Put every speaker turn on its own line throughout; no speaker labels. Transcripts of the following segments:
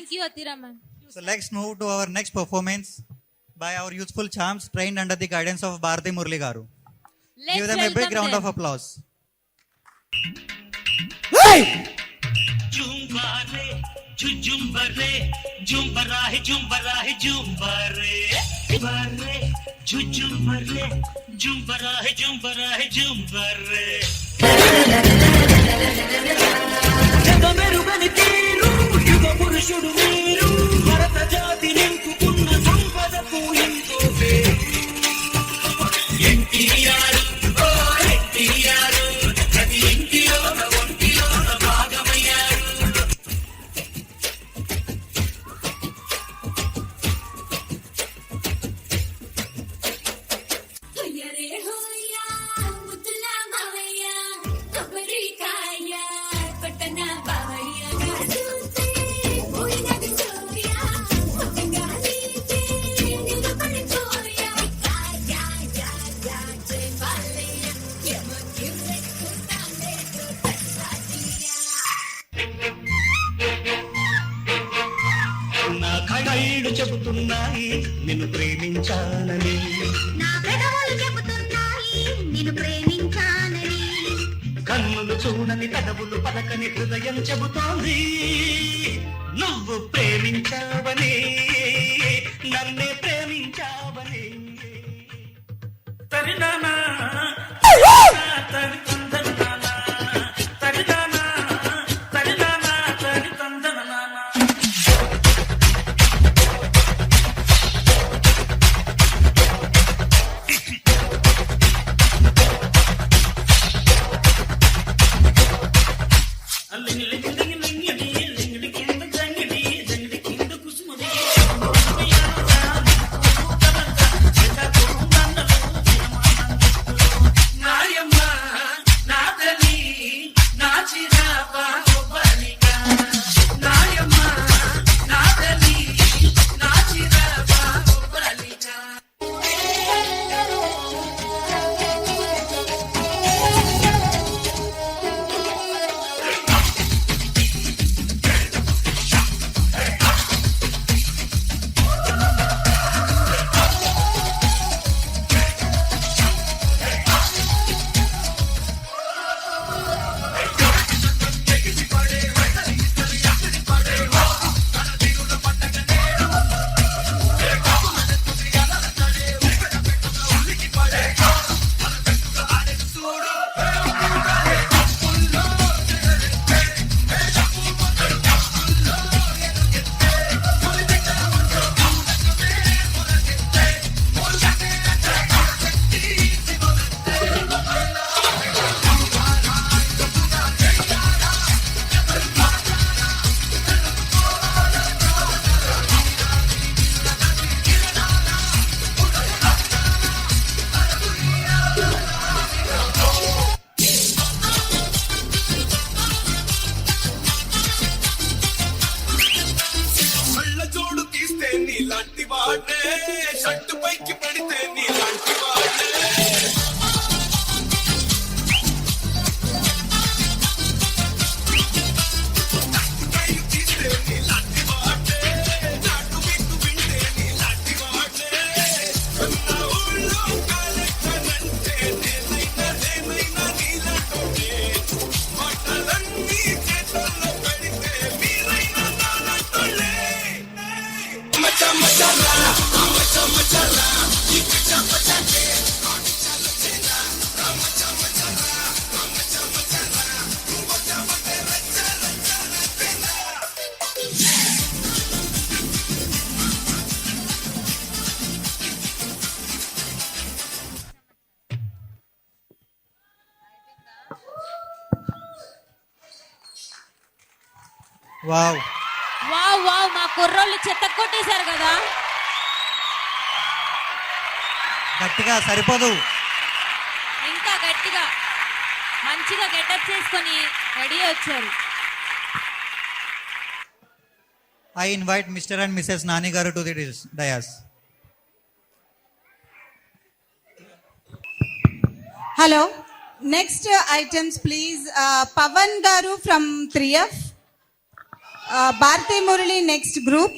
Thank you, Atira ma'am.
So let's move to our next performance by our youthful charms trained under the guidance of Bharati Murli Garu.
Let's
Give them a big
welcome
round
them.
of applause.
जुम्बारे जुम्बरे जुम्बरा है जुम्बरे बारे जुम्बरे जुम्बरा है जुम्बरे जब मेरुगनि तीरू युग पुरुषुडु मीरू भरत जाति निंपुकुन्न संपदकु इंको పేరు ఎన్టీఆర్ ఓ ఎన్టీఆర్ ప్రతి ఇంటిలో ఒంటిలో భాగమయ్యారు
హోయరే హోయా ముద్దుల మావయ్య కొబ్బరికాయ పట్టణ బావయ్య చూస్తే పోయినది సోయా ఒక్కగా నీకే నిన్ను పడిపోయా జా జా జా జై బాలయ్య ఏమో కిరెక్కుతానే తోటసాటియా
నా కళ్ళు చెబుతున్నాయి నిన్ను ప్రేమించాలని
నా పెదవులు చెబుతున్నాయి నిన్ను ప్రేమించానని
కన్నులు చూడని పెదవులు పలకని హృదయం చెబుతోంది నువ్వు ప్రేమించావని నన్నే ప్రేమించావని తరినానా తరి తందనానా తరినానా తరినానా తరి తందనానా
కళ్ళ జోడు తీస్తే నీలాంటి వాడే షర్టు పైకి పడితే నీలాంటి వాడే కళ్ళు తీస్తే నీలాంటి వాడే నాటు విట్టు వింటే నీలాంటి వాడే నా ఊళ్ళో కాలెక్కనంటే నేనైనా నీలాంటోనే మాటలన్నీ చేతుల్లో పెడితే మీరైనా నాలాంటోళ్ళే మచ్చా మచ్చాలా మచ్చా మచ్చాలా ఈ పిచ్చా పచ్చాకే చలో చేలా మచ్చా మచ్చాలా మచ్చా మచ్చాలా మచ్చా మచ్చా రచ్చా రచ్చా రచ్చా
Wow.
వావ్ వావ్ మా కుర్రోళ్ళు చెత్త కొట్టేశారు కదా.
గట్టిగా సరిపోదు.
ఇంకా గట్టిగా మంచిగా గెటప్ చేసుకొని రెడీ వచ్చారు.
I invite Mr. and Mrs. Nani Garu to the dais.
Hello. Next items, please. Pavan Garu from 3F. Bharati Murali, next group.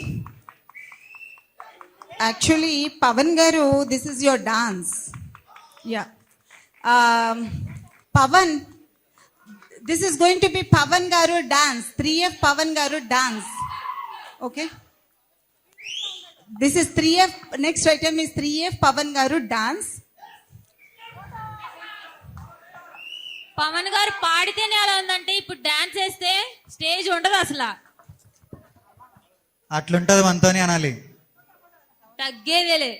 Actually, Pavan Garu, this is your dance. Yeah. Pavan, this is going to be Pavan Garu dance. 3F Pavan Garu dance. Okay. This is 3F. Next item is 3F Pavan Garu dance.
Pawan గారు పాడితేనే అలా ఉందంటే ఇప్పుడు dance చేస్తే stage ఉండదు అసలు.
అట్లుంటది మనతోని అనాలి.
తగ్గేదేలే.